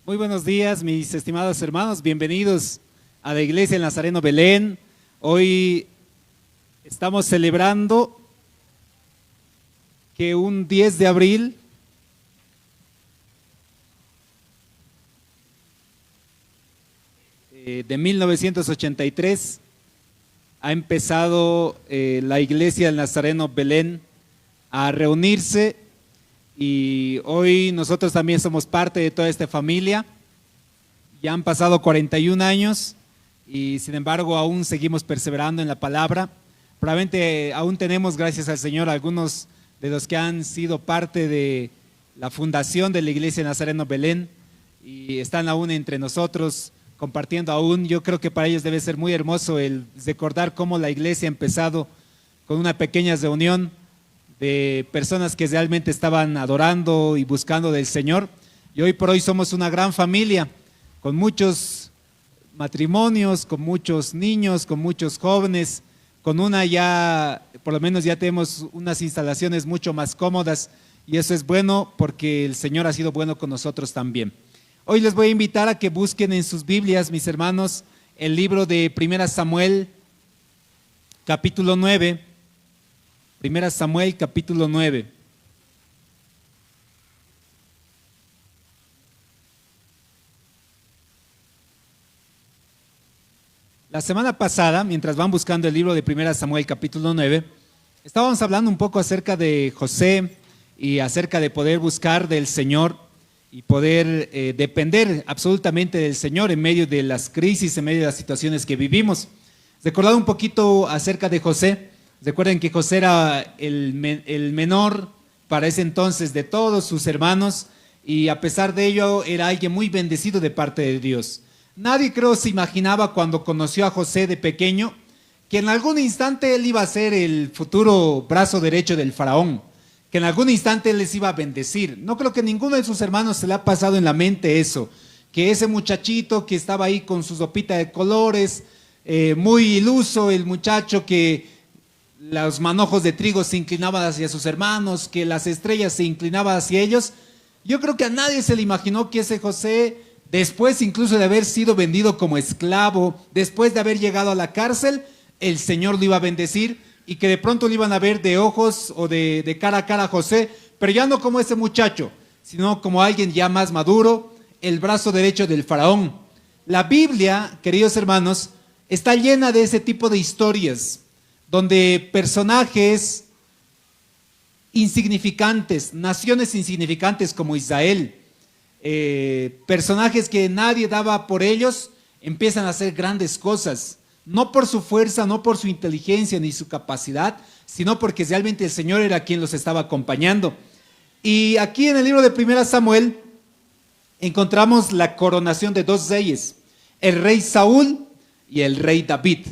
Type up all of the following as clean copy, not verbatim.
Muy buenos días, mis estimados hermanos, bienvenidos a la Iglesia del Nazareno Belén. Hoy estamos celebrando que un 10 de abril de 1983 ha empezado la Iglesia del Nazareno Belén a reunirse. Y hoy nosotros también somos parte de toda esta familia. Ya han pasado 41 años y sin embargo aún seguimos perseverando en la palabra. Probablemente aún tenemos, gracias al Señor, algunos de los que han sido parte de la fundación de la Iglesia Nazareno Belén y están aún entre nosotros compartiendo aún. Yo creo que para ellos debe ser muy hermoso el recordar cómo la iglesia ha empezado con una pequeña reunión de personas que realmente estaban adorando y buscando del Señor, y hoy por hoy somos una gran familia, con muchos matrimonios, con muchos niños, con muchos jóvenes, con una ya, por lo menos ya tenemos unas instalaciones mucho más cómodas, y eso es bueno porque el Señor ha sido bueno con nosotros también. Hoy les voy a invitar a que busquen en sus Biblias, mis hermanos, el libro de 1 Samuel, capítulo 9, 1 Samuel capítulo 9. La semana pasada, mientras van buscando el libro de 1 Samuel capítulo 9, estábamos hablando un poco acerca de José y acerca de poder buscar del Señor y poder depender absolutamente del Señor en medio de las crisis, en medio de las situaciones que vivimos. Recordad un poquito acerca de José. Recuerden que José era el menor para ese entonces de todos sus hermanos, y a pesar de ello era alguien muy bendecido de parte de Dios. Nadie, creo, se imaginaba cuando conoció a José de pequeño que en algún instante él iba a ser el futuro brazo derecho del faraón, que en algún instante él les iba a bendecir. No creo que ninguno de sus hermanos se le ha pasado en la mente eso, que ese muchachito que estaba ahí con su sopita de colores, muy iluso, el muchacho que los manojos de trigo se inclinaban hacia sus hermanos, que las estrellas se inclinaban hacia ellos. Yo creo que a nadie se le imaginó que ese José, después incluso de haber sido vendido como esclavo, después de haber llegado a la cárcel, el Señor lo iba a bendecir y que de pronto lo iban a ver de ojos o de cara a cara a José, pero ya no como ese muchacho, sino como alguien ya más maduro, el brazo derecho del faraón. La Biblia, queridos hermanos, está llena de ese tipo de historias, donde personajes insignificantes, naciones insignificantes como Israel, personajes que nadie daba por ellos, empiezan a hacer grandes cosas, no por su fuerza, no por su inteligencia ni su capacidad, sino porque realmente el Señor era quien los estaba acompañando. Y aquí en el libro de 1 Samuel encontramos la coronación de dos reyes, el rey Saúl y el rey David.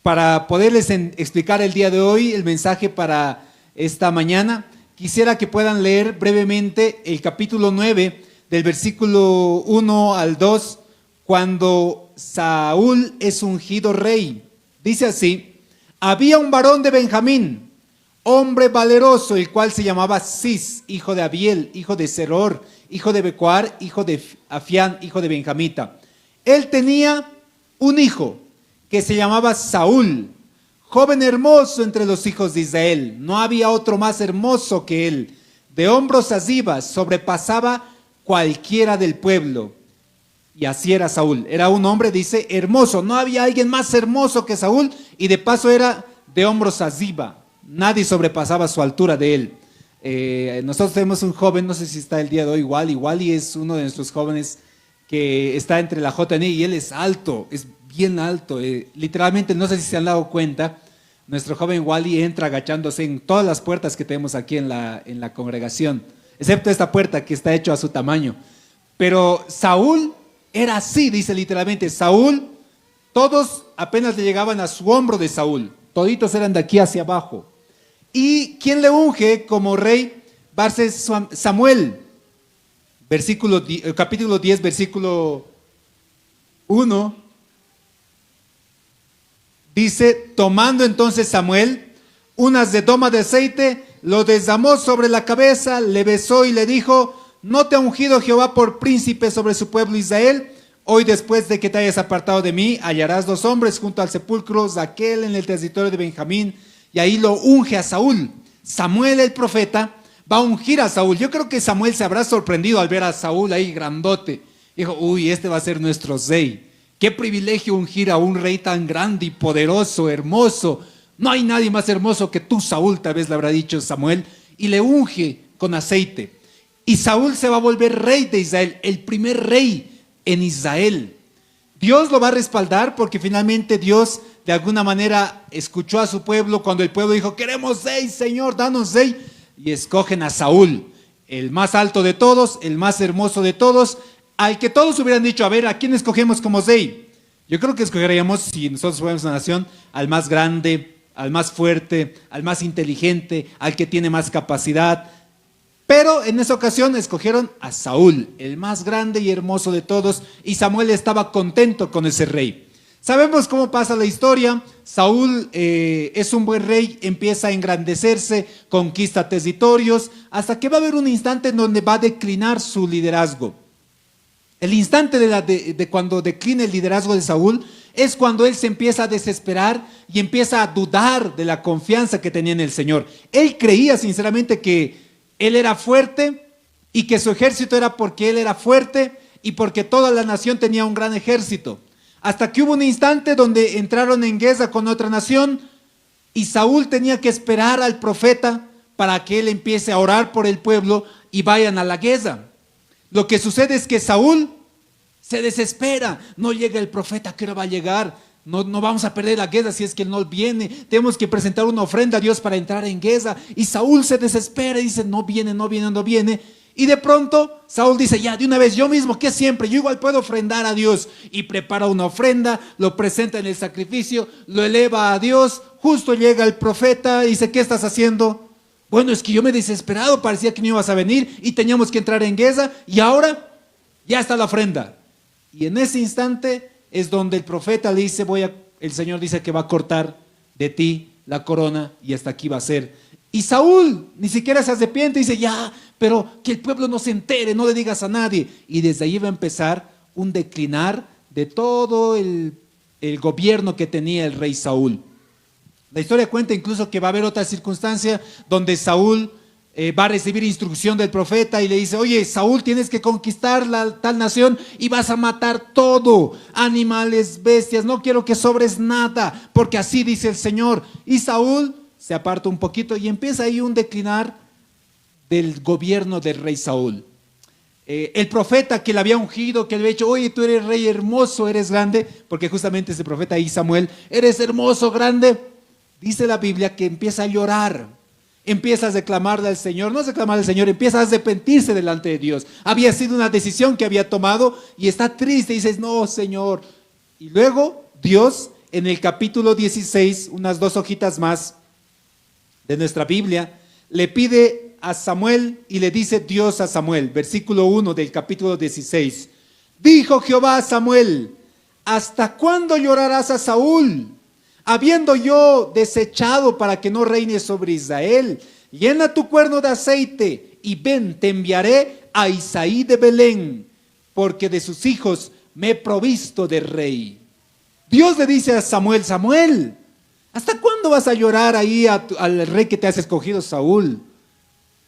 Para poderles explicar el día de hoy el mensaje para esta mañana, quisiera que puedan leer brevemente el capítulo 9 del versículo 1 al 2, cuando Saúl es ungido rey. Dice así: había un varón de Benjamín, hombre valeroso, el cual se llamaba Cis, hijo de Abiel, hijo de Seror, hijo de Becoar, hijo de Afián, hijo de Benjamita. Él tenía un hijo que se llamaba Saúl, joven hermoso entre los hijos de Israel. No había otro más hermoso que él. De hombros arriba sobrepasaba cualquiera del pueblo. Y así era Saúl. Era un hombre, dice, hermoso. No había alguien más hermoso que Saúl, y de paso era de hombros arriba. Nadie sobrepasaba su altura de él. Nosotros tenemos un joven, no sé si está el día de hoy, Wally es uno de nuestros jóvenes que está entre la JNI, y él es alto, es bien alto, literalmente, no sé si se han dado cuenta, nuestro joven Wally entra agachándose en todas las puertas que tenemos aquí en la congregación, excepto esta puerta que está hecho a su tamaño. Pero Saúl era así, dice literalmente, Saúl, todos apenas le llegaban a su hombro de Saúl, toditos eran de aquí hacia abajo. ¿Y quién le unge como rey? Va a ser Samuel, capítulo 10, versículo 1. Dice: tomando entonces Samuel unas redoma de aceite, lo derramó sobre la cabeza, le besó y le dijo: ¿no te ha ungido Jehová por príncipe sobre su pueblo Israel? Hoy, después de que te hayas apartado de mí, hallarás 2 hombres junto al sepulcro de aquel en el territorio de Benjamín, y ahí lo unge a Saúl. Samuel el profeta va a ungir a Saúl. Yo creo que Samuel se habrá sorprendido al ver a Saúl ahí grandote. Dijo, uy, este va a ser nuestro rey. Qué privilegio ungir a un rey tan grande y poderoso, hermoso. No hay nadie más hermoso que tú, Saúl, tal vez le habrá dicho Samuel. Y le unge con aceite. Y Saúl se va a volver rey de Israel, el primer rey en Israel. Dios lo va a respaldar porque finalmente Dios de alguna manera escuchó a su pueblo cuando el pueblo dijo, queremos rey, Señor, danos rey. Y escogen a Saúl, el más alto de todos, el más hermoso de todos, al que todos hubieran dicho, a ver, ¿a quién escogemos como rey? Yo creo que escogeríamos, si nosotros fuéramos una nación, al más grande, al más fuerte, al más inteligente, al que tiene más capacidad. Pero en esa ocasión escogieron a Saúl, el más grande y hermoso de todos, y Samuel estaba contento con ese rey. Sabemos cómo pasa la historia. Saúl es un buen rey, empieza a engrandecerse, conquista territorios, hasta que va a haber un instante en donde va a declinar su liderazgo. El instante de cuando declina el liderazgo de Saúl es cuando él se empieza a desesperar y empieza a dudar de la confianza que tenía en el Señor. Él creía sinceramente que él era fuerte y que su ejército era porque él era fuerte y porque toda la nación tenía un gran ejército. Hasta que hubo un instante donde entraron en guerra con otra nación y Saúl tenía que esperar al profeta para que él empiece a orar por el pueblo y vayan a la guerra. Lo que sucede es que Saúl se desespera, no llega el profeta, ¿qué hora va a llegar? No vamos a perder la guerra si es que él no viene, tenemos que presentar una ofrenda a Dios para entrar en guerra. Y Saúl se desespera y dice, no viene, no viene, no viene. Y de pronto Saúl dice, ya de una vez yo mismo, que siempre, yo igual puedo ofrendar a Dios. Y prepara una ofrenda, lo presenta en el sacrificio, lo eleva a Dios. Justo llega el profeta y dice, ¿qué estás haciendo? Bueno, es que yo me he desesperado, parecía que no ibas a venir y teníamos que entrar en guerra y ahora ya está la ofrenda. Y en ese instante es donde el profeta le dice, el Señor dice que va a cortar de ti la corona y hasta aquí va a ser. Y Saúl ni siquiera se arrepiente y dice, ya, pero que el pueblo no se entere, no le digas a nadie. Y desde ahí va a empezar un declinar de todo el gobierno que tenía el rey Saúl. La historia cuenta incluso que va a haber otra circunstancia donde Saúl va a recibir instrucción del profeta y le dice, oye, Saúl, tienes que conquistar tal nación y vas a matar todo, animales, bestias, no quiero que sobres nada, porque así dice el Señor. Y Saúl se aparta un poquito y empieza ahí un declinar del gobierno del rey Saúl. El profeta que le había ungido, que le había dicho, oye, tú eres rey hermoso, eres grande, porque justamente ese profeta ahí, Samuel, eres hermoso, grande. Dice la Biblia que empieza a llorar, empieza a reclamarle al Señor, no reclamarle al Señor, empieza a arrepentirse delante de Dios. Había sido una decisión que había tomado y está triste y dices, no, Señor. Y luego Dios en el capítulo 16, unas 2 hojitas más de nuestra Biblia, le pide a Samuel y le dice Dios a Samuel, versículo 1 del capítulo 16, dijo Jehová a Samuel, ¿hasta cuándo llorarás a Saúl? Habiendo yo desechado para que no reine sobre Israel, llena tu cuerno de aceite y ven, te enviaré a Isaí de Belén, porque de sus hijos me he provisto de rey. Dios le dice a Samuel, Samuel, ¿hasta cuándo vas a llorar ahí al rey que te has escogido, Saúl?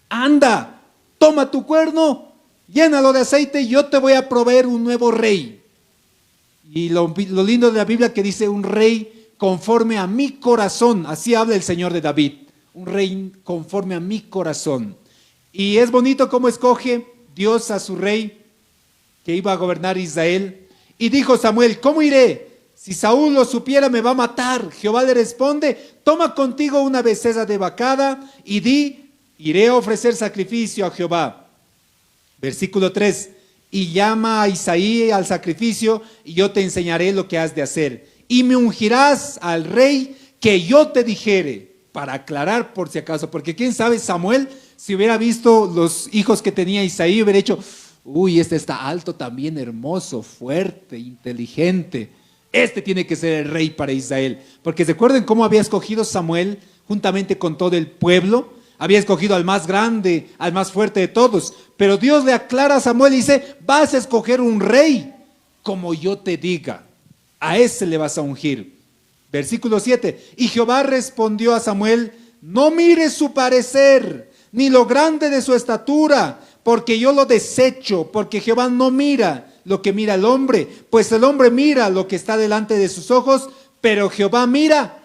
Anda, toma tu cuerno, llénalo de aceite y yo te voy a proveer un nuevo rey. Y lo lindo de la Biblia que dice un rey conforme a mi corazón, así habla el Señor de David, un rey conforme a mi corazón. Y es bonito cómo escoge Dios a su rey que iba a gobernar Israel. Y dijo Samuel, ¿cómo iré? Si Saúl lo supiera me va a matar. Jehová le responde, toma contigo una becerra de vacada y di, iré a ofrecer sacrificio a Jehová. Versículo 3, y llama a Isaí al sacrificio y yo te enseñaré lo que has de hacer. Y me ungirás al rey que yo te dijere, para aclarar por si acaso, porque quién sabe, Samuel, si hubiera visto los hijos que tenía Isaí, hubiera dicho, uy, este está alto también, hermoso, fuerte, inteligente, este tiene que ser el rey para Israel. Porque recuerden cómo había escogido Samuel, juntamente con todo el pueblo, había escogido al más grande, al más fuerte de todos. Pero Dios le aclara a Samuel y dice, vas a escoger un rey como yo te diga. A ese le vas a ungir. Versículo 7. Y Jehová respondió a Samuel, no mires su parecer, ni lo grande de su estatura, porque yo lo desecho, porque Jehová no mira lo que mira el hombre, pues el hombre mira lo que está delante de sus ojos, pero Jehová mira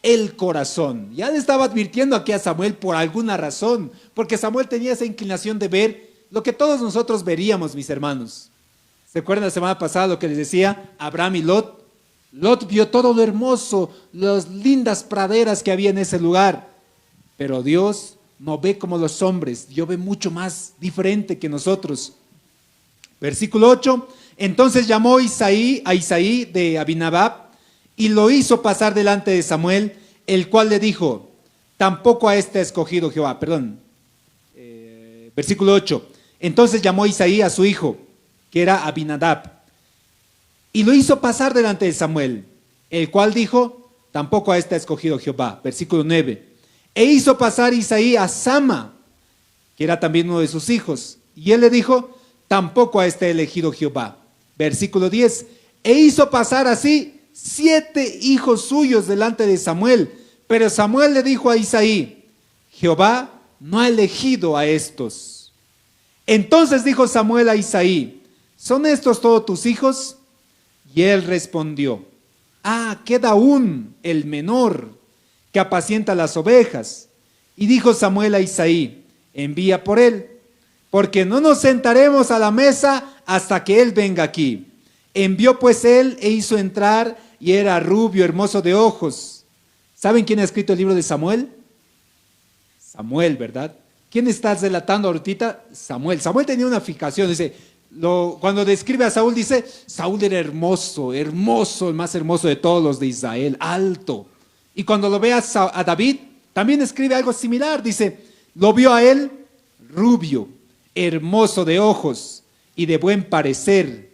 el corazón. Ya le estaba advirtiendo aquí a Samuel por alguna razón, porque Samuel tenía esa inclinación de ver lo que todos nosotros veríamos, mis hermanos. ¿Se acuerdan la semana pasada lo que les decía Abraham y Lot? Lot vio todo lo hermoso, las lindas praderas que había en ese lugar, pero Dios no ve como los hombres, Dios ve mucho más diferente que nosotros. Versículo 8, entonces llamó a Isaí de Abinadab y lo hizo pasar delante de Samuel, el cual le dijo, tampoco a este ha escogido Jehová, versículo 8, entonces llamó Isaí a su hijo, que era Abinadab, y lo hizo pasar delante de Samuel, el cual dijo, tampoco a este ha escogido Jehová, versículo 9, e hizo pasar Isaí a Sama, que era también uno de sus hijos, y él le dijo, tampoco a este ha elegido Jehová, versículo 10, e hizo pasar así 7 hijos suyos delante de Samuel, pero Samuel le dijo a Isaí, Jehová no ha elegido a estos. Entonces dijo Samuel a Isaí, ¿son estos todos tus hijos? Y él respondió, queda aún el menor que apacienta las ovejas. Y dijo Samuel a Isaí, envía por él, porque no nos sentaremos a la mesa hasta que él venga aquí. Envió pues él e hizo entrar, y era rubio, hermoso de ojos. ¿Saben quién ha escrito el libro de Samuel? Samuel, ¿verdad? ¿Quién estás relatando ahorita? Samuel. Samuel tenía una fijación, dice, cuando describe a Saúl, dice, Saúl era hermoso, hermoso, el más hermoso de todos los de Israel, alto. Y cuando lo ve a David, también escribe algo similar, dice, lo vio a él rubio, hermoso de ojos y de buen parecer.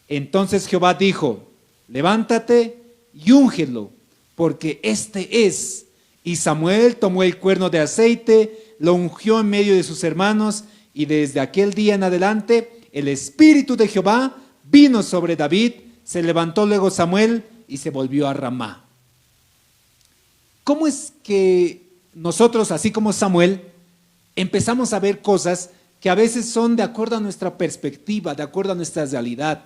Entonces Jehová dijo, levántate y úngelo, porque este es. Y Samuel tomó el cuerno de aceite, lo ungió en medio de sus hermanos, y desde aquel día en adelante el Espíritu de Jehová vino sobre David. Se levantó luego Samuel y se volvió a Ramá. ¿Cómo es que nosotros, así como Samuel, empezamos a ver cosas que a veces son de acuerdo a nuestra perspectiva, de acuerdo a nuestra realidad?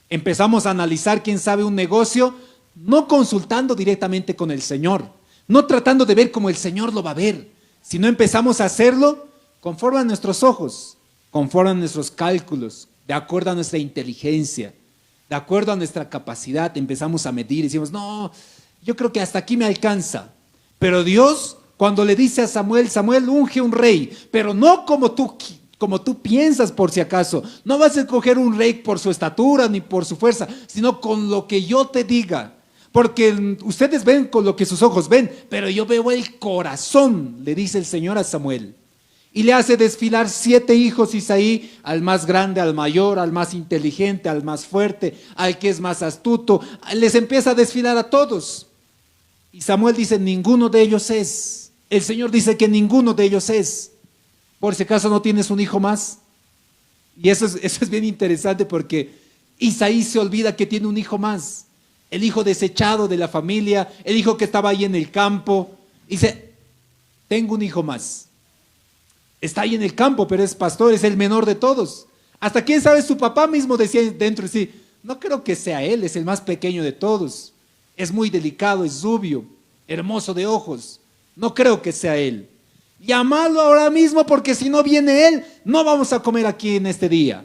Empezamos a analizar, quién sabe, un negocio, no consultando directamente con el Señor, no tratando de ver cómo el Señor lo va a ver, sino empezamos a hacerlo conforme a nuestros ojos, conforme a nuestros cálculos, de acuerdo a nuestra inteligencia, de acuerdo a nuestra capacidad. Empezamos a medir y decimos, no, yo creo que hasta aquí me alcanza. Pero Dios, cuando le dice a Samuel, Samuel, unge un rey, pero no como tú piensas, por si acaso. No vas a escoger un rey por su estatura ni por su fuerza, sino con lo que yo te diga. Porque ustedes ven con lo que sus ojos ven, pero yo veo el corazón, le dice el Señor a Samuel. Y le hace desfilar 7 hijos Isaí, al más grande, al mayor, al más inteligente, al más fuerte, al que es más astuto. Les empieza a desfilar a todos. Y Samuel dice, ninguno de ellos es. El Señor dice que ninguno de ellos es. Por si acaso no tienes un hijo más. Y eso es bien interesante, porque Isaí se olvida que tiene un hijo más. El hijo desechado de la familia, el hijo que estaba ahí en el campo. Dice, tengo un hijo más. Está ahí en el campo, pero es pastor, es el menor de todos. Hasta quién sabe, su papá mismo decía dentro de sí, no creo que sea él, es el más pequeño de todos. Es muy delicado, es rubio, hermoso de ojos. No creo que sea él. Llámalo ahora mismo, porque si no viene él, no vamos a comer aquí en este día.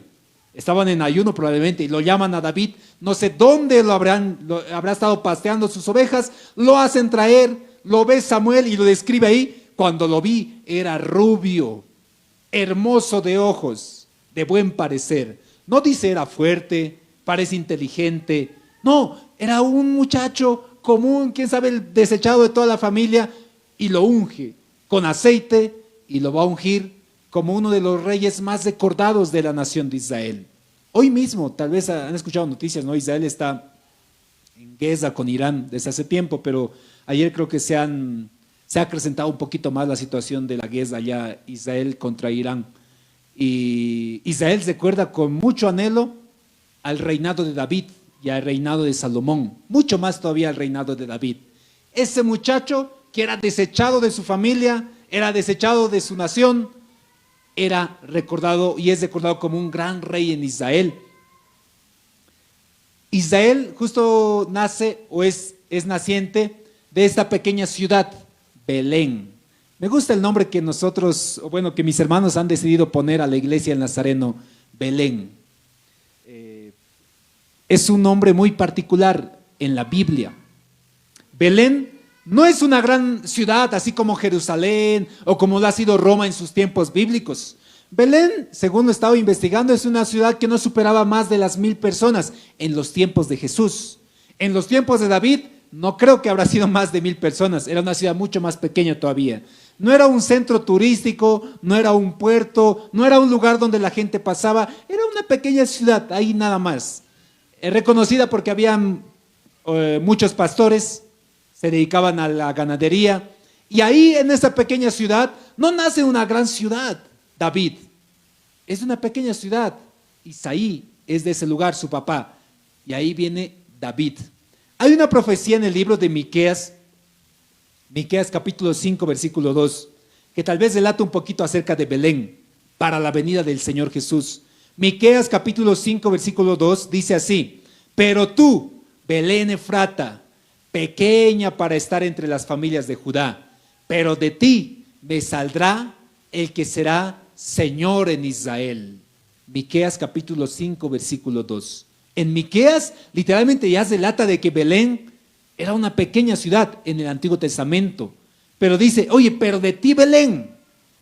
Estaban en ayuno probablemente, y lo llaman a David. No sé dónde habrá estado pasteando sus ovejas. Lo hacen traer, lo ve Samuel y lo describe ahí. Cuando lo vi, era rubio, hermoso de ojos, de buen parecer. No dice era fuerte, parece inteligente. No, era un muchacho común, quién sabe, el desechado de toda la familia, y lo unge con aceite y lo va a ungir como uno de los reyes más recordados de la nación de Israel. Hoy mismo, tal vez han escuchado noticias, ¿no? Israel está en guerra con Irán desde hace tiempo, pero ayer creo que se han se ha acrecentado un poquito más la situación de la guerra allá, Israel contra Irán. Y Israel recuerda con mucho anhelo al reinado de David y al reinado de Salomón, mucho más todavía al reinado de David. Ese muchacho que era desechado de su familia, era desechado de su nación, era recordado y es recordado como un gran rey en Israel. Israel justo nace o es naciente de esta pequeña ciudad, Belén. Me gusta el nombre que nosotros, o bueno, que mis hermanos han decidido poner a la iglesia del Nazareno, Belén. Es un nombre muy particular en la Biblia. Belén no es una gran ciudad, así como Jerusalén o como lo ha sido Roma en sus tiempos bíblicos. Belén, según lo he estado investigando, es una ciudad que no superaba más de las 1000 personas en los tiempos de Jesús. En los tiempos de David, no creo que habrá sido más de 1000 personas, era una ciudad mucho más pequeña todavía. No era un centro turístico, no era un puerto, no era un lugar donde la gente pasaba, era una pequeña ciudad, ahí nada más. Reconocida porque habían muchos pastores, se dedicaban a la ganadería, y ahí en esa pequeña ciudad no nace una gran ciudad, David, es una pequeña ciudad, Isaí es de ese lugar, su papá, y ahí viene David. Hay una profecía en el libro de Miqueas capítulo 5, versículo 2, que tal vez relata un poquito acerca de Belén para la venida del Señor Jesús. Miqueas capítulo 5, versículo 2 dice así: pero tú, Belén Efrata, pequeña para estar entre las familias de Judá, pero de ti me saldrá el que será Señor en Israel. Miqueas capítulo 5, versículo 2. En Miqueas literalmente ya se relata de que Belén era una pequeña ciudad en el Antiguo Testamento, pero dice, oye, pero de ti Belén,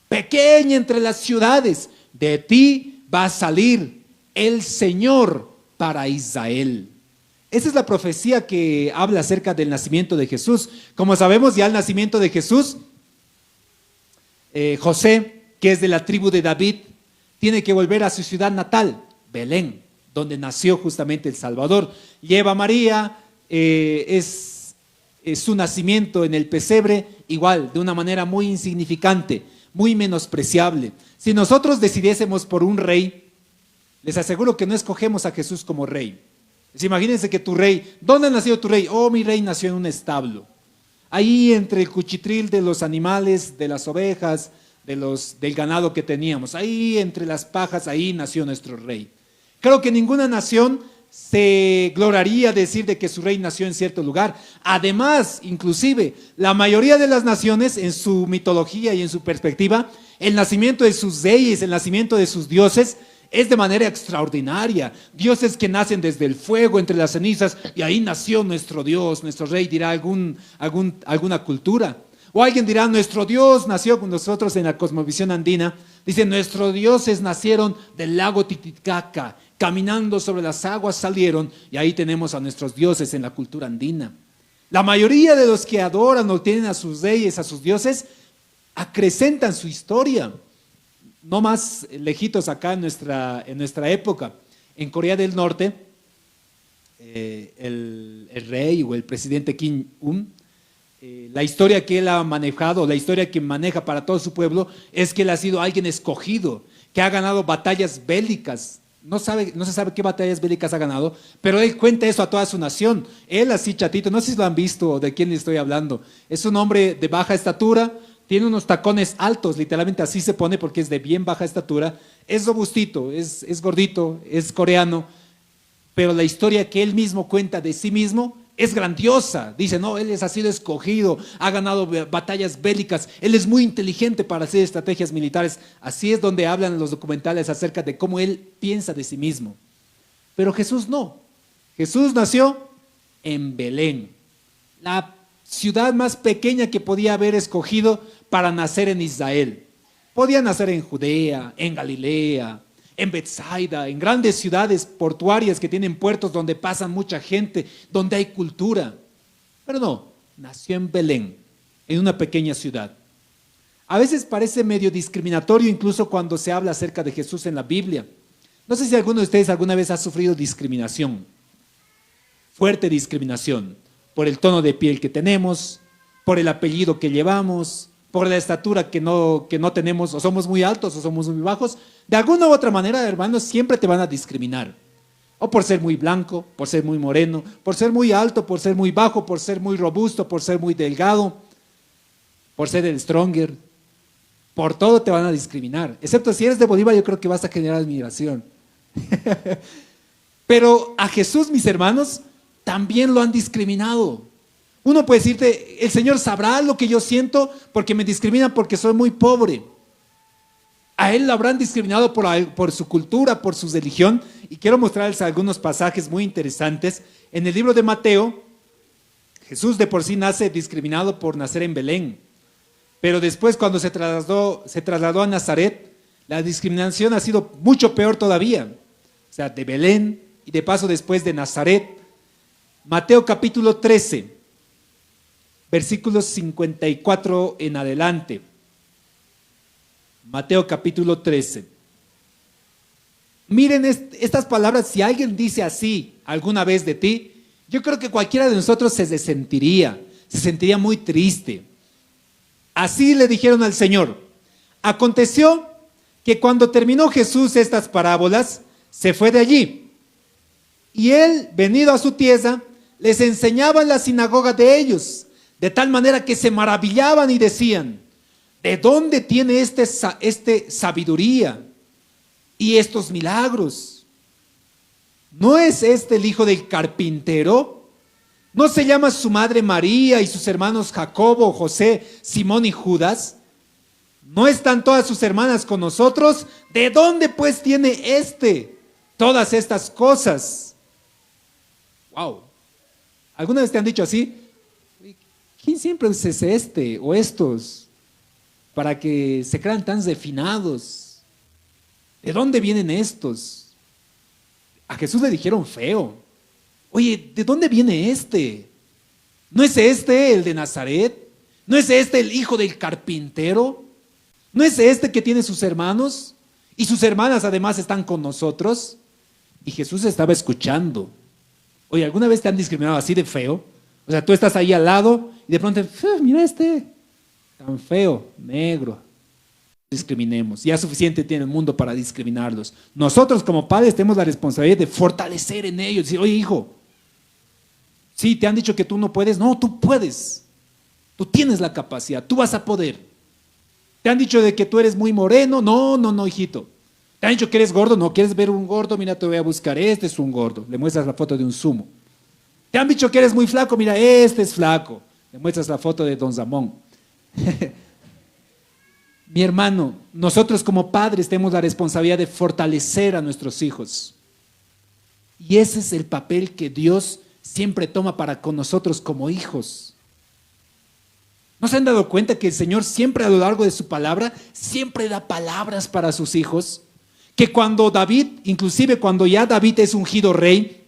pequeña entre las ciudades, de ti va a salir el Señor para Israel. Esa es la profecía que habla acerca del nacimiento de Jesús. Como sabemos, ya el nacimiento de Jesús, José, que es de la tribu de David, tiene que volver a su ciudad natal, Belén, donde nació justamente el Salvador. Lleva a María, es su nacimiento en el pesebre, igual, de una manera muy insignificante, muy menospreciable. Si nosotros decidiésemos por un rey, les aseguro que no escogemos a Jesús como rey. Imagínense que tu rey, ¿dónde nació tu rey? Oh, mi rey nació en un establo. Ahí entre el cuchitril de los animales, de las ovejas, del ganado que teníamos. Ahí entre las pajas, ahí nació nuestro rey. Creo que ninguna nación se gloriaría decir de que su rey nació en cierto lugar. Además, inclusive, la mayoría de las naciones en su mitología y en su perspectiva, el nacimiento de sus reyes, el nacimiento de sus dioses, es de manera extraordinaria. Dioses que nacen desde el fuego, entre las cenizas, y ahí nació nuestro Dios, nuestro rey, dirá alguna cultura. O alguien dirá, nuestro Dios nació con nosotros en la cosmovisión andina. Dice, nuestros dioses nacieron del lago Titicaca, caminando sobre las aguas salieron, y ahí tenemos a nuestros dioses en la cultura andina. La mayoría de los que adoran o tienen a sus reyes, a sus dioses, acrecentan su historia. No más lejitos acá en nuestra época. En Corea del Norte, el rey o el presidente Kim Un, la historia que él ha manejado, la historia que maneja para todo su pueblo, es que él ha sido alguien escogido, que ha ganado batallas bélicas. No se sabe qué batallas bélicas ha ganado, pero él cuenta eso a toda su nación. Él así chatito, no sé si lo han visto o de quién le estoy hablando. Es un hombre de baja estatura, tiene unos tacones altos, literalmente así se pone porque es de bien baja estatura, es robustito, es gordito, es coreano, pero la historia que él mismo cuenta de sí mismo es grandiosa. Dice, no, él ha sido escogido, ha ganado batallas bélicas, él es muy inteligente para hacer estrategias militares. Así es donde hablan los documentales acerca de cómo él piensa de sí mismo. Pero Jesús no. Jesús nació en Belén, la ciudad más pequeña que podía haber escogido para nacer en Israel. Podía nacer en Judea, en Galilea, en Betsaida, en grandes ciudades portuarias que tienen puertos donde pasa mucha gente, donde hay cultura. Pero no, nació en Belén, en una pequeña ciudad. A veces parece medio discriminatorio incluso cuando se habla acerca de Jesús en la Biblia. No sé si alguno de ustedes alguna vez ha sufrido discriminación, fuerte discriminación, por el tono de piel que tenemos, por el apellido que llevamos, por la estatura que no tenemos, o somos muy altos o somos muy bajos. De alguna u otra manera, hermanos, siempre te van a discriminar. O por ser muy blanco, por ser muy moreno, por ser muy alto, por ser muy bajo, por ser muy robusto, por ser muy delgado, por ser el stronger. Por todo te van a discriminar. Excepto si eres de Bolívar, yo creo que vas a generar admiración. Pero a Jesús, mis hermanos, también lo han discriminado. Uno puede decirte, el Señor sabrá lo que yo siento porque me discriminan porque soy muy pobre. A Él lo habrán discriminado por su cultura, por su religión. Y quiero mostrarles algunos pasajes muy interesantes. En el libro de Mateo, Jesús de por sí nace discriminado por nacer en Belén. Pero después, cuando se trasladó a Nazaret, la discriminación ha sido mucho peor todavía. O sea, de Belén y de paso después de Nazaret. Mateo capítulo 13, versículos 54 en adelante. Mateo capítulo 13. Miren estas palabras, si alguien dice así alguna vez de ti, yo creo que cualquiera de nosotros se sentiría muy triste. Así le dijeron al Señor. Aconteció que cuando terminó Jesús estas parábolas, se fue de allí. Y él, venido a su tierra, les enseñaba en la sinagoga de ellos, de tal manera que se maravillaban y decían, ¿de dónde tiene este sabiduría y estos milagros? ¿No es este el hijo del carpintero? ¿No se llama su madre María y sus hermanos Jacobo, José, Simón y Judas? ¿No están todas sus hermanas con nosotros? ¿De dónde pues tiene todas estas cosas? Wow. ¿Alguna vez te han dicho así? ¿Quién siempre es o estos para que se crean tan refinados? ¿De dónde vienen estos? A Jesús le dijeron feo. Oye, ¿de dónde viene este? ¿No es este el de Nazaret? ¿No es este el hijo del carpintero? ¿No es este que tiene sus hermanos? Y sus hermanas además están con nosotros. Y Jesús estaba escuchando. Oye, ¿alguna vez te han discriminado así de feo? O sea, tú estás ahí al lado y de pronto, mira tan feo, negro. Discriminemos. Ya suficiente tiene el mundo para discriminarlos. Nosotros como padres tenemos la responsabilidad de fortalecer en ellos. Decir, oye, hijo, sí, te han dicho que tú no puedes. No, tú puedes. Tú tienes la capacidad, tú vas a poder. Te han dicho de que tú eres muy moreno. No, hijito. Te han dicho que eres gordo. No, ¿quieres ver un gordo? Mira, te voy a buscar. Este es un gordo. Le muestras la foto de un sumo. Te han dicho que eres muy flaco. Mira, este es flaco. Le muestras la foto de Don Zamón. Mi hermano, nosotros como padres tenemos la responsabilidad de fortalecer a nuestros hijos. Y ese es el papel que Dios siempre toma para con nosotros como hijos. ¿No se han dado cuenta que el Señor siempre a lo largo de su palabra, siempre da palabras para sus hijos? Que cuando David, inclusive cuando ya David es ungido rey,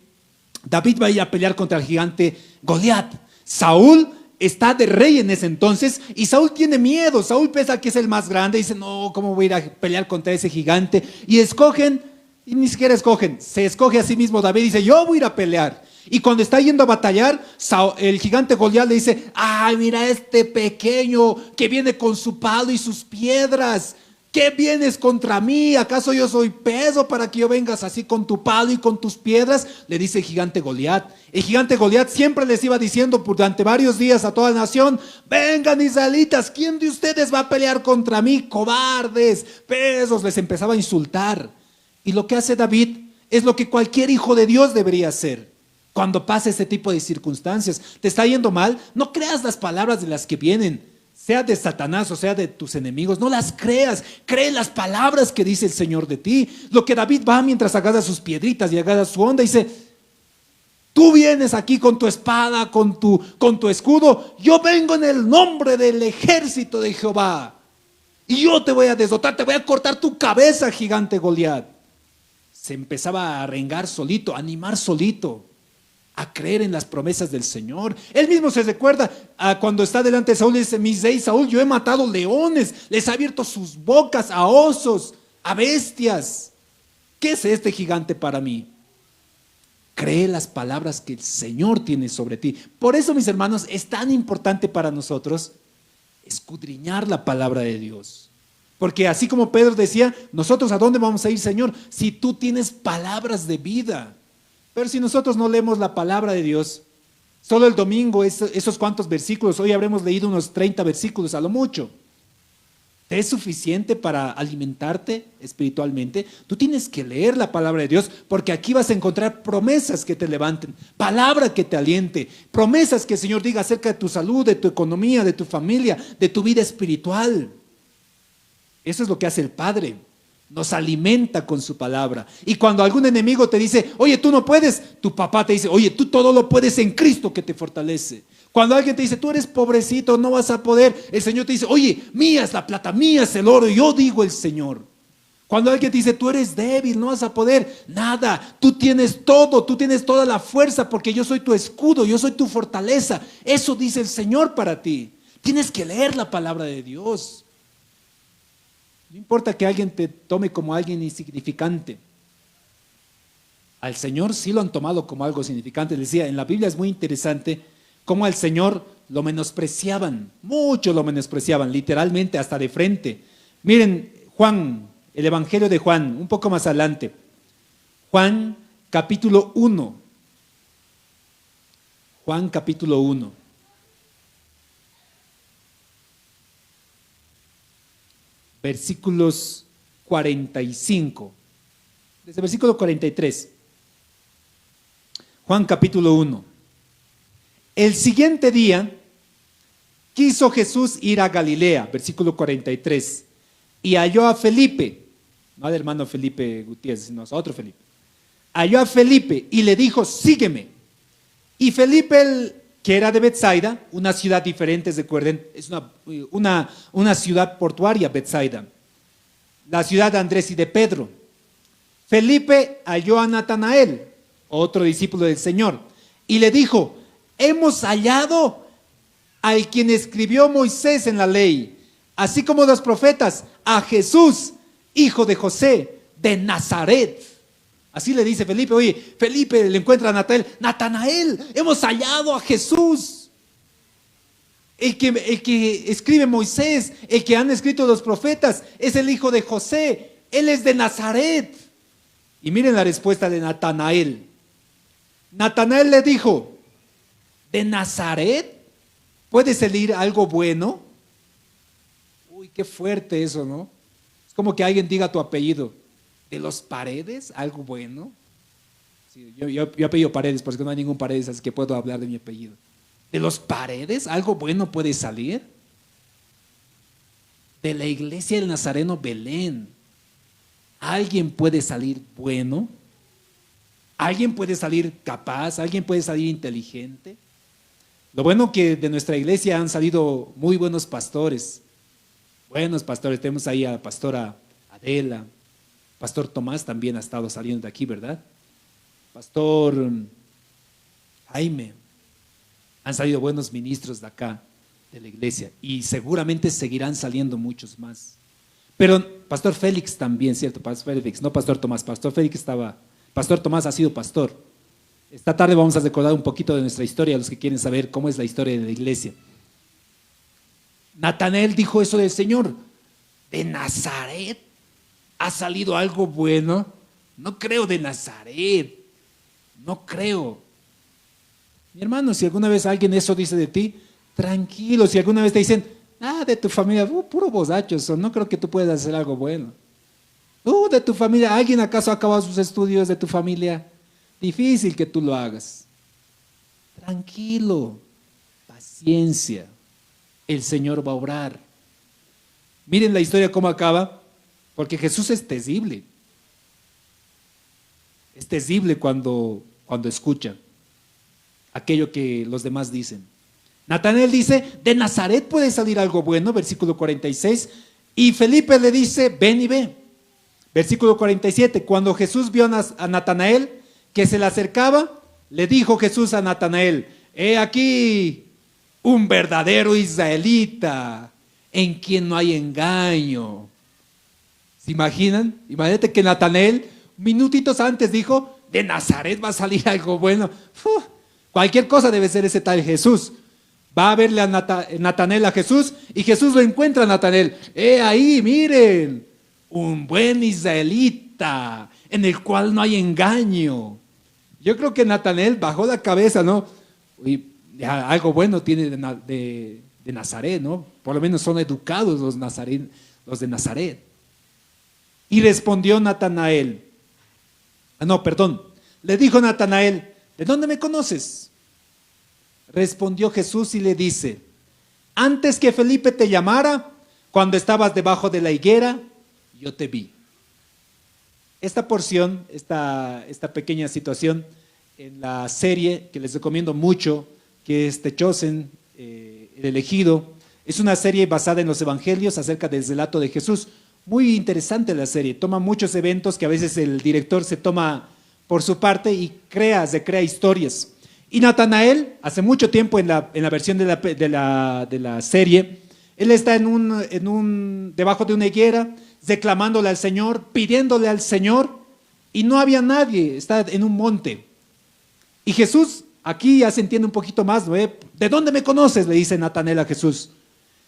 David va a ir a pelear contra el gigante Goliat. Saúl está de rey en ese entonces y Saúl tiene miedo. Saúl piensa que es el más grande y dice, no, ¿cómo voy a ir a pelear contra ese gigante? Y escogen, y ni siquiera escogen, se escoge a sí mismo David y dice, yo voy a ir a pelear. Y cuando está yendo a batallar, el gigante Goliat le dice, ay, mira este pequeño que viene con su palo y sus piedras. ¿Qué vienes contra mí? ¿Acaso yo soy peso para que yo vengas así con tu palo y con tus piedras? Le dice el gigante Goliat. El gigante Goliat siempre les iba diciendo durante varios días a toda la nación, vengan israelitas, ¿quién de ustedes va a pelear contra mí? Cobardes, pesos, les empezaba a insultar. Y lo que hace David es lo que cualquier hijo de Dios debería hacer. Cuando pasa este tipo de circunstancias, te está yendo mal, no creas las palabras de las que vienen, sea de Satanás o sea de tus enemigos, no las creas, cree las palabras que dice el Señor de ti. Lo que David va mientras agarra sus piedritas y agarra su onda y dice, tú vienes aquí con tu espada, con tu escudo, yo vengo en el nombre del ejército de Jehová y yo te voy a desdotar, te voy a cortar tu cabeza, gigante Goliat. Se empezaba a arengar solito, a animar solito, a creer en las promesas del Señor. Él mismo se recuerda cuando está delante de Saúl y dice, mi rey Saúl, yo he matado leones, les he abierto sus bocas a osos, a bestias. ¿Qué es este gigante para mí? Cree las palabras que el Señor tiene sobre ti. Por eso, mis hermanos, es tan importante para nosotros escudriñar la palabra de Dios. Porque así como Pedro decía, nosotros ¿a dónde vamos a ir, Señor? Si tú tienes palabras de vida. Pero si nosotros no leemos la palabra de Dios, solo el domingo, esos cuantos versículos, hoy habremos leído unos 30 versículos a lo mucho. ¿Te es suficiente para alimentarte espiritualmente? Tú tienes que leer la palabra de Dios, porque aquí vas a encontrar promesas que te levanten, palabra que te aliente, promesas que el Señor diga acerca de tu salud, de tu economía, de tu familia, de tu vida espiritual. Eso es lo que hace el Padre, nos alimenta con su palabra. Y cuando algún enemigo te dice, oye, tú no puedes, tu papá te dice, oye, tú todo lo puedes en Cristo que te fortalece. Cuando alguien te dice, tú eres pobrecito, no vas a poder, el Señor te dice, oye, mía es la plata, mía es el oro, yo digo el Señor. Cuando alguien te dice, tú eres débil, no vas a poder, nada, tú tienes todo, tú tienes toda la fuerza, porque yo soy tu escudo, yo soy tu fortaleza. Eso dice el Señor para ti. Tienes que leer la palabra de Dios. No importa que alguien te tome como alguien insignificante. Al Señor sí lo han tomado como algo significante. Decía, en la Biblia es muy interesante cómo al Señor lo menospreciaban, mucho lo menospreciaban, literalmente hasta de frente. Miren, Juan, el Evangelio de Juan, un poco más adelante. Juan capítulo 1. Juan capítulo 1. Versículos 45. Desde el versículo 43. Juan capítulo 1. El siguiente día quiso Jesús ir a Galilea, versículo 43, y halló a Felipe, no al hermano Felipe Gutiérrez, sino a otro Felipe. Halló a Felipe y le dijo, sígueme. Y Felipe, que era de Betsaida, una ciudad diferente, recuerden, es una ciudad portuaria, Betsaida, la ciudad de Andrés y de Pedro. Felipe halló a Natanael, otro discípulo del Señor, y le dijo, hemos hallado al quien escribió Moisés en la ley, así como los profetas, a Jesús, hijo de José, de Nazaret. Así le dice Felipe, oye, Felipe le encuentra a Natanael, hemos hallado a Jesús. El que escribe Moisés, el que han escrito los profetas, es el hijo de José, él es de Nazaret. Y miren la respuesta de Natanael. Natanael le dijo, ¿de Nazaret puede salir algo bueno? Uy, qué fuerte eso, ¿no? Es como que alguien diga tu apellido. ¿De los Paredes algo bueno? Sí, yo apellido Paredes porque no hay ningún Paredes, así que puedo hablar de mi apellido. ¿De los Paredes algo bueno puede salir? De la iglesia del Nazareno Belén, ¿alguien puede salir bueno? ¿Alguien puede salir capaz? ¿Alguien puede salir inteligente? Lo bueno que de nuestra iglesia han salido muy buenos pastores. Buenos pastores. Tenemos ahí a la pastora Adela. Pastor Tomás también ha estado saliendo de aquí, ¿verdad? Pastor Jaime. Han salido buenos ministros de acá, de la iglesia. Y seguramente seguirán saliendo muchos más. Pero Pastor Félix también, ¿cierto? Pastor Félix, no Pastor Tomás. Pastor Félix estaba... Pastor Tomás ha sido pastor. Esta tarde vamos a recordar un poquito de nuestra historia, a los que quieren saber cómo es la historia de la iglesia. Natanael dijo eso del Señor. ¿De Nazaret ha salido algo bueno? No creo de Nazaret. No creo. Mi hermano, si alguna vez alguien eso dice de ti, tranquilo. Si alguna vez te dicen, de tu familia, puro bozacho, no creo que tú puedas hacer algo bueno. De tu familia, ¿alguien acaso ha acabado sus estudios de tu familia? Difícil que tú lo hagas. Tranquilo, paciencia. El Señor va a obrar. Miren la historia cómo acaba, porque Jesús es terrible. Es terrible cuando escucha aquello que los demás dicen. Natanael dice, de Nazaret puede salir algo bueno, versículo 46, y Felipe le dice, ven y ve. Versículo 47, cuando Jesús vio a Natanael que se le acercaba, le dijo Jesús a Natanael, he aquí un verdadero israelita en quien no hay engaño. ¿Se imaginan? Imagínate que Natanael minutitos antes dijo, de Nazaret va a salir algo bueno. Cualquier cosa debe ser ese tal Jesús. Va a verle a Natanael a Jesús y Jesús lo encuentra a Natanael. Ahí, miren, un buen israelita en el cual no hay engaño. Yo creo que Natanael bajó la cabeza, ¿no? Y ya, algo bueno tiene de Nazaret, ¿no? Por lo menos son educados los de Nazaret. Y respondió Natanael. Le dijo Natanael, ¿de dónde me conoces? Respondió Jesús y le dice, antes que Felipe te llamara, cuando estabas debajo de la higuera, yo te vi. Esta porción, esta pequeña situación en la serie que les recomiendo mucho, que es The Chosen, el elegido, es una serie basada en los evangelios acerca del relato de Jesús. Muy interesante la serie, toma muchos eventos que a veces el director se toma por su parte y se crea historias. Y Natanael, hace mucho tiempo en la versión de la serie, él está debajo de una higuera, reclamándole al Señor, pidiéndole al Señor, y no había nadie, está en un monte. Y Jesús, aquí ya se entiende un poquito más, ¿no? ¿De dónde me conoces?, le dice Natanael a Jesús.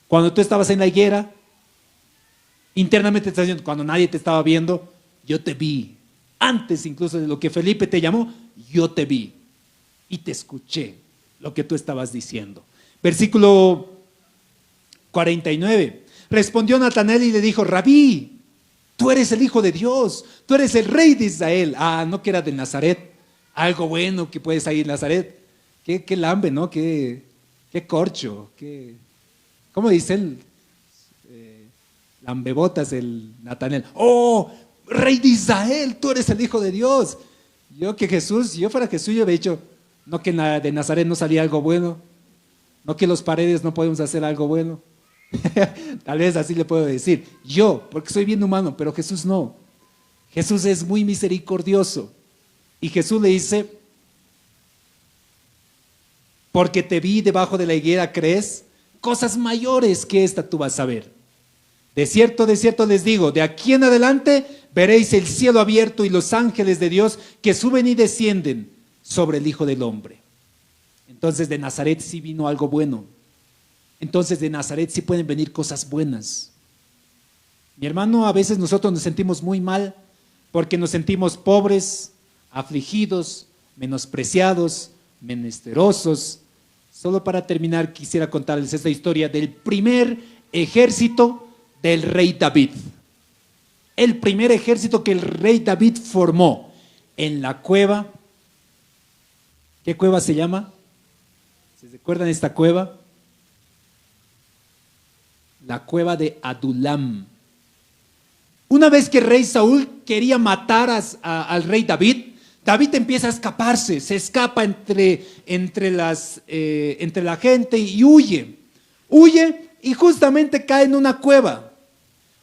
Cuando tú estabas en la higuera, internamente te estás diciendo, cuando nadie te estaba viendo, yo te vi. Antes incluso de lo que Felipe te llamó, yo te vi y te escuché lo que tú estabas diciendo. Versículo 49. Respondió Natanael y le dijo, Rabí, tú eres el Hijo de Dios, tú eres el Rey de Israel. No que era de Nazaret, algo bueno que puede salir de Nazaret. Qué lambe, ¿no? Qué corcho, ¿cómo dice él? Lambebotas el Natanael. ¡Oh, Rey de Israel, tú eres el Hijo de Dios! Si yo fuera Jesús, yo habría dicho, no que de Nazaret no salía algo bueno, no que los Paredes no podemos hacer algo bueno. Tal vez así le puedo decir, yo, porque soy bien humano, pero Jesús no. Jesús es muy misericordioso. Y Jesús le dice, porque te vi debajo de la higuera, ¿crees? Cosas mayores que esta tú vas a ver. De cierto les digo, de aquí en adelante veréis el cielo abierto y los ángeles de Dios que suben y descienden sobre el Hijo del Hombre. Entonces de Nazaret sí vino algo bueno. Entonces de Nazaret sí pueden venir cosas buenas. Mi hermano, a veces nosotros nos sentimos muy mal porque nos sentimos pobres, afligidos, menospreciados, menesterosos. Solo para terminar quisiera contarles esta historia del primer ejército del rey David. El primer ejército que el rey David formó en la cueva. ¿Qué cueva se llama? ¿Se recuerdan esta cueva? La cueva de Adulam. Una vez que el rey Saúl quería matar al rey David, David empieza a escaparse, se escapa entre la gente y huye y justamente cae en una cueva.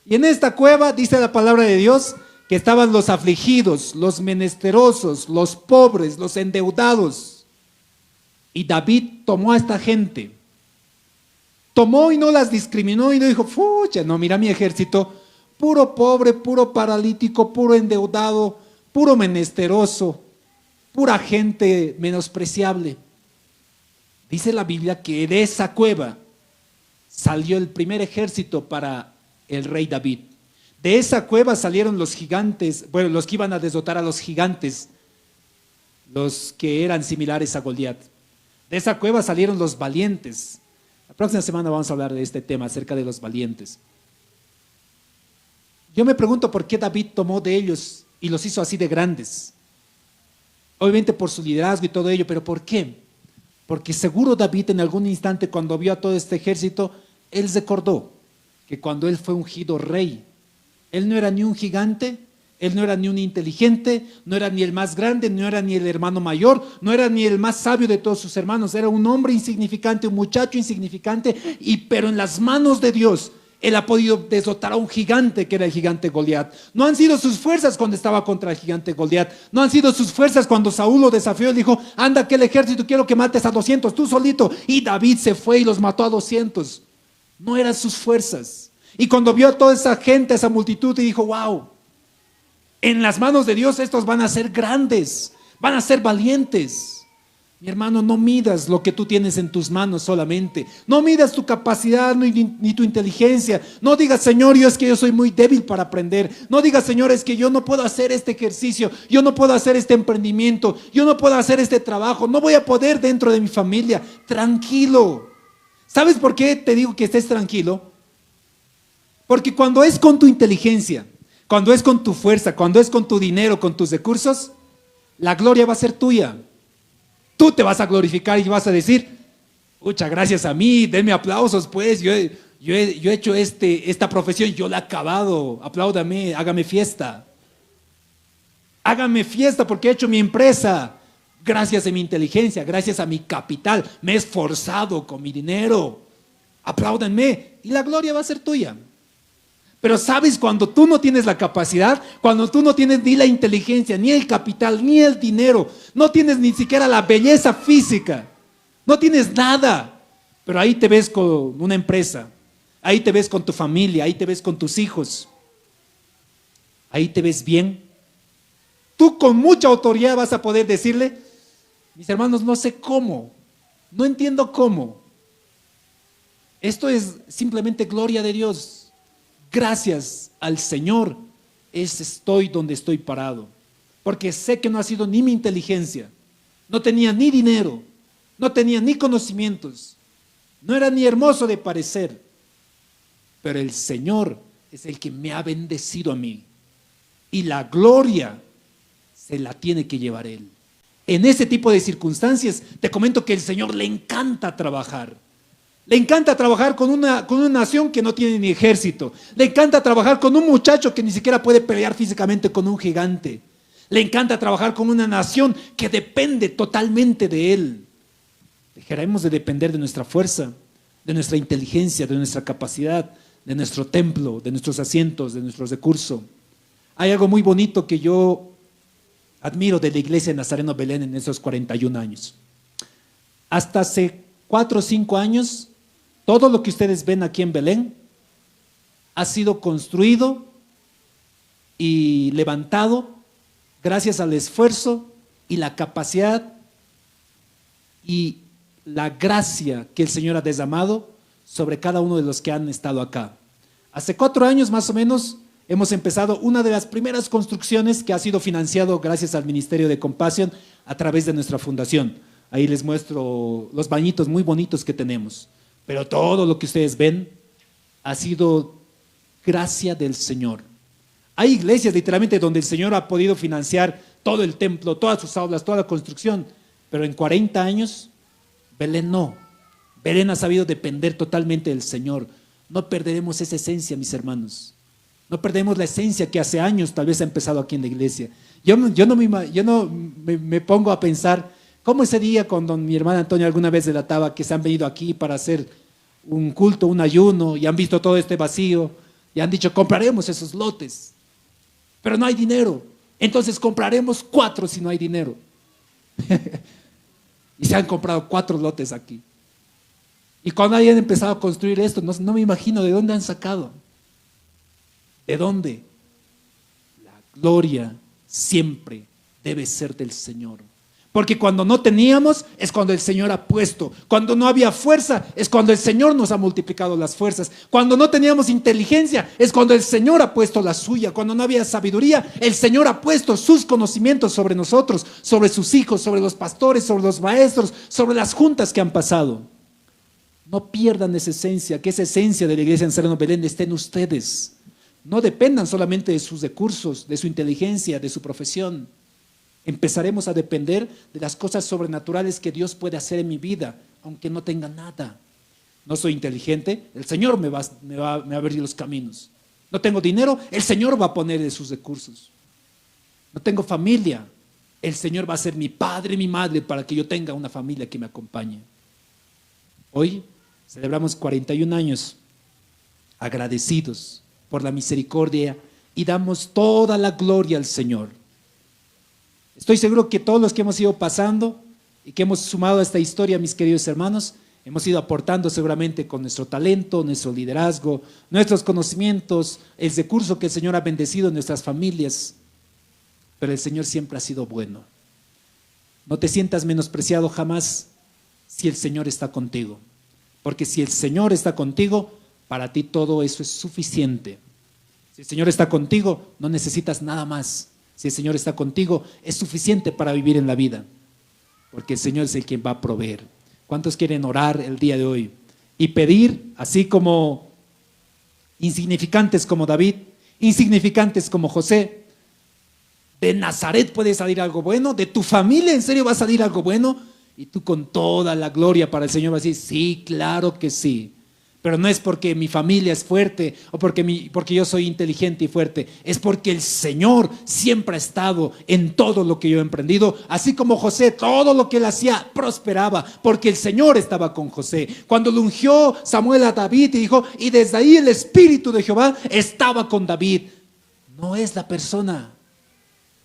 Y en esta cueva dice la palabra de Dios que estaban los afligidos, los menesterosos, los pobres, los endeudados. Y David tomó a esta gente, tomó y no las discriminó y no dijo, fucha, no, mira mi ejército, puro pobre, puro paralítico, puro endeudado, puro menesteroso, pura gente menospreciable. Dice la Biblia que de esa cueva salió el primer ejército para el rey David. De esa cueva salieron los gigantes, bueno, los que iban a derrotar a los gigantes, los que eran similares a Goliat. De esa cueva salieron los valientes. La próxima semana vamos a hablar de este tema, acerca de los valientes. Yo me pregunto por qué David tomó de ellos y los hizo así de grandes. Obviamente por su liderazgo y todo ello, pero ¿por qué? Porque seguro David en algún instante cuando vio a todo este ejército, él recordó que cuando él fue ungido rey, él no era ni un gigante, él no era ni un inteligente, no era ni el más grande, no era ni el hermano mayor, no era ni el más sabio de todos sus hermanos, era un hombre insignificante, un muchacho insignificante, pero en las manos de Dios, él ha podido derrotar a un gigante que era el gigante Goliat. No han sido sus fuerzas cuando estaba contra el gigante Goliat, no han sido sus fuerzas cuando Saúl lo desafió y dijo, anda que el ejército quiero que mates a 200, tú solito, y David se fue y los mató a 200. No eran sus fuerzas. Y cuando vio a toda esa gente, esa multitud, y dijo, wow, En las manos de Dios estos van a ser grandes, van a ser valientes. Mi hermano, no midas lo que tú tienes en tus manos solamente. No midas tu capacidad ni tu inteligencia. No digas, Señor, es que yo soy muy débil para aprender. No digas, Señor, es que yo no puedo hacer este ejercicio. Yo no puedo hacer este emprendimiento. Yo no puedo hacer este trabajo. No voy a poder dentro de mi familia. Tranquilo. ¿Sabes por qué te digo que estés tranquilo? Porque cuando es con tu inteligencia, cuando es con tu fuerza, cuando es con tu dinero, con tus recursos, la gloria va a ser tuya. Tú te vas a glorificar y vas a decir, muchas gracias a mí, denme aplausos pues, yo he hecho esta profesión, yo la he acabado, apláudame, hágame fiesta. Hágame fiesta porque he hecho mi empresa, gracias a mi inteligencia, gracias a mi capital, me he esforzado con mi dinero, apláudanme y la gloria va a ser tuya. Pero sabes, cuando tú no tienes la capacidad, cuando tú no tienes ni la inteligencia, ni el capital, ni el dinero, no tienes ni siquiera la belleza física, no tienes nada, pero ahí te ves con una empresa, ahí te ves con tu familia, ahí te ves con tus hijos, ahí te ves bien, tú con mucha autoridad vas a poder decirle, mis hermanos, no sé cómo, no entiendo cómo, esto es simplemente gloria de Dios. Gracias al Señor estoy donde estoy parado, porque sé que no ha sido ni mi inteligencia, no tenía ni dinero, no tenía ni conocimientos, no era ni hermoso de parecer, pero el Señor es el que me ha bendecido a mí y la gloria se la tiene que llevar Él. En ese tipo de circunstancias te comento que el Señor le encanta trabajar. Le encanta trabajar con una nación que no tiene ni ejército. Le encanta trabajar con un muchacho que ni siquiera puede pelear físicamente con un gigante. Le encanta trabajar con una nación que depende totalmente de Él. Dejaremos de depender de nuestra fuerza, de nuestra inteligencia, de nuestra capacidad, de nuestro templo, de nuestros asientos, de nuestros recursos. Hay algo muy bonito que yo admiro de la iglesia de Nazareno Belén en esos 41 años. Hasta hace 4 o 5 años, todo lo que ustedes ven aquí en Belén ha sido construido y levantado gracias al esfuerzo y la capacidad y la gracia que el Señor ha derramado sobre cada uno de los que han estado acá. Hace 4 años más o menos hemos empezado una de las primeras construcciones que ha sido financiado gracias al Ministerio de Compasión a través de nuestra fundación. Ahí les muestro los bañitos muy bonitos que tenemos. Pero todo lo que ustedes ven ha sido gracia del Señor. Hay iglesias literalmente donde el Señor ha podido financiar todo el templo, todas sus aulas, toda la construcción. Pero en 40 años, Belén no. Belén ha sabido depender totalmente del Señor. No perderemos esa esencia, mis hermanos. No perdemos la esencia que hace años tal vez ha empezado aquí en la iglesia. Yo no me pongo a pensar cómo ese día cuando mi hermana Antonia alguna vez relataba que se han venido aquí para hacer un culto, un ayuno, y han visto todo este vacío, y han dicho, compraremos esos lotes, pero no hay dinero, entonces compraremos 4 si no hay dinero. Y se han comprado 4 lotes aquí. Y cuando hayan empezado a construir esto, no me imagino de dónde han sacado. ¿De dónde? La gloria siempre debe ser del Señor. Porque cuando no teníamos es cuando el Señor ha puesto. Cuando no había fuerza es cuando el Señor nos ha multiplicado las fuerzas. Cuando no teníamos inteligencia es cuando el Señor ha puesto la suya. Cuando no había sabiduría, el Señor ha puesto sus conocimientos sobre nosotros, sobre sus hijos, sobre los pastores, sobre los maestros, sobre las juntas que han pasado. No pierdan esa esencia, que esa esencia de la iglesia de Nazareno Belén esté en ustedes. No dependan solamente de sus recursos, de su inteligencia, de su profesión. Empezaremos a depender de las cosas sobrenaturales que Dios puede hacer en mi vida, aunque no tenga nada. No soy inteligente, el Señor me va a abrir los caminos. No tengo dinero, el Señor va a poner de sus recursos. No tengo familia, el Señor va a ser mi padre y mi madre para que yo tenga una familia que me acompañe. Hoy celebramos 41 años agradecidos por la misericordia y damos toda la gloria al Señor. Estoy seguro que todos los que hemos ido pasando y que hemos sumado a esta historia, mis queridos hermanos, hemos ido aportando seguramente con nuestro talento, nuestro liderazgo, nuestros conocimientos, el recurso que el Señor ha bendecido en nuestras familias. pero el Señor siempre ha sido bueno. No te sientas menospreciado jamás si el Señor está contigo, porque si el Señor está contigo, para ti todo eso es suficiente. Si el Señor está contigo, no necesitas nada más. Si el Señor está contigo, es suficiente para vivir en la vida, porque el Señor es el quien va a proveer. ¿Cuántos quieren orar el día de hoy y pedir, así como insignificantes como David, insignificantes como José? De Nazaret puede salir algo bueno, de tu familia en serio va a salir algo bueno, y tú con toda la gloria para el Señor vas a decir, sí, claro que sí. Pero no es porque mi familia es fuerte o porque yo soy inteligente y fuerte, es porque el Señor siempre ha estado en todo lo que yo he emprendido, así como José, todo lo que él hacía prosperaba, porque el Señor estaba con José. Cuando lo ungió Samuel a David y dijo, y desde ahí el Espíritu de Jehová estaba con David. No es la persona,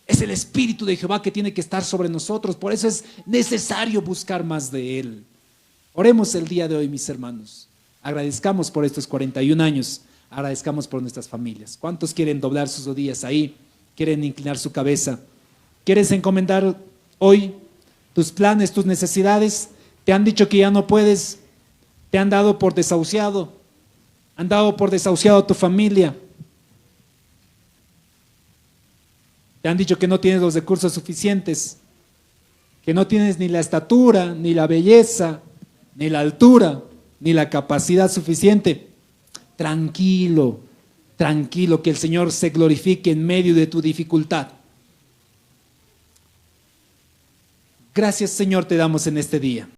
es el Espíritu de Jehová que tiene que estar sobre nosotros. Por eso es necesario buscar más de Él. Oremos el día de hoy, mis hermanos. Agradezcamos por estos 41 años, agradezcamos por nuestras familias. ¿Cuántos quieren doblar sus rodillas ahí? ¿Quieren inclinar su cabeza? ¿Quieres encomendar hoy tus planes, tus necesidades? Te han dicho que ya no puedes, te han dado por desahuciado, han dado por desahuciado a tu familia. Te han dicho que no tienes los recursos suficientes, que no tienes ni la estatura, ni la belleza, ni la altura, ni la capacidad suficiente. Tranquilo, tranquilo, que el Señor se glorifique en medio de tu dificultad. Gracias, Señor, te damos en este día.